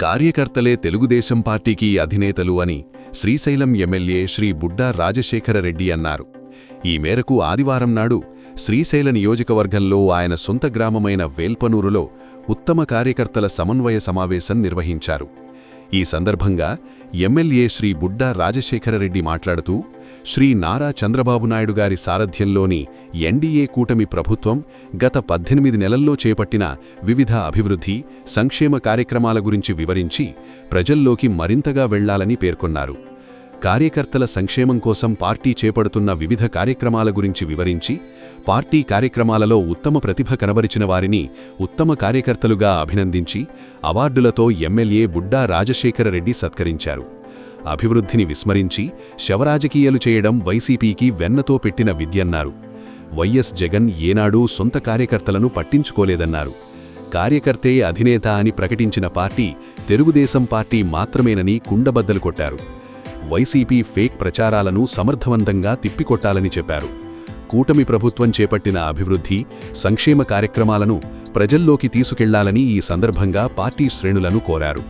కార్యకర్తలే తెలుగుదేశం పార్టీకి అధినేతలు అని శ్రీశైలం ఎమ్మెల్యే శ్రీ బుడ్డా రాజశేఖరరెడ్డి అన్నారు. ఈ మేరకు ఆదివారం నాడు శ్రీశైల నియోజకవర్గంలో ఆయన సొంత గ్రామమైన వేల్పనూరులో ఉత్తమ కార్యకర్తల సమన్వయ సమావేశం నిర్వహించారు. ఈ సందర్భంగా ఎమ్మెల్యే శ్రీ బుడ్డా రాజశేఖరరెడ్డి మాట్లాడుతూ, శ్రీ నారా చంద్రబాబు నాయుడు గారి సారథ్యంలోని ఎన్డీఏ కూటమి ప్రభుత్వం గత 18 నెలల్లో చేపట్టిన వివిధ అభివృద్ధి, సంక్షేమ కార్యక్రమాల గురించి వివరించి ప్రజల్లోకి మరింతగా వెళ్లాలని పేర్కొన్నారు. కార్యకర్తల సంక్షేమం కోసం పార్టీ చేపడుతున్న వివిధ కార్యక్రమాల గురించి వివరించి, పార్టీ కార్యక్రమాలలో ఉత్తమ ప్రతిభ కనబరిచిన వారిని ఉత్తమ కార్యకర్తలుగా అభినందించి అవార్డులతో ఎమ్మెల్యే బుడ్డా రాజశేఖరరెడ్డి సత్కరించారు. అభివృద్ధిని విస్మరించి శవరాజకీయాలు చేయడం వైసీపీకి వెన్నతో పెట్టిన విద్యన్నారు. వైఎస్ జగన్ ఏనాడూ సొంత కార్యకర్తలను పట్టించుకోలేదన్నారు. కార్యకర్తే అధినేత అని ప్రకటించిన పార్టీ తెలుగుదేశం పార్టీ మాత్రమేనని కుండబద్దలు కొట్టారు. వైసీపీ ఫేక్ ప్రచారాలను సమర్థవంతంగా తిప్పికొట్టాలని చెప్పారు. కూటమి ప్రభుత్వం చేపట్టిన అభివృద్ధి, సంక్షేమ కార్యక్రమాలను ప్రజల్లోకి తీసుకెళ్లాలని ఈ సందర్భంగా పార్టీ శ్రేణులను కోరారు.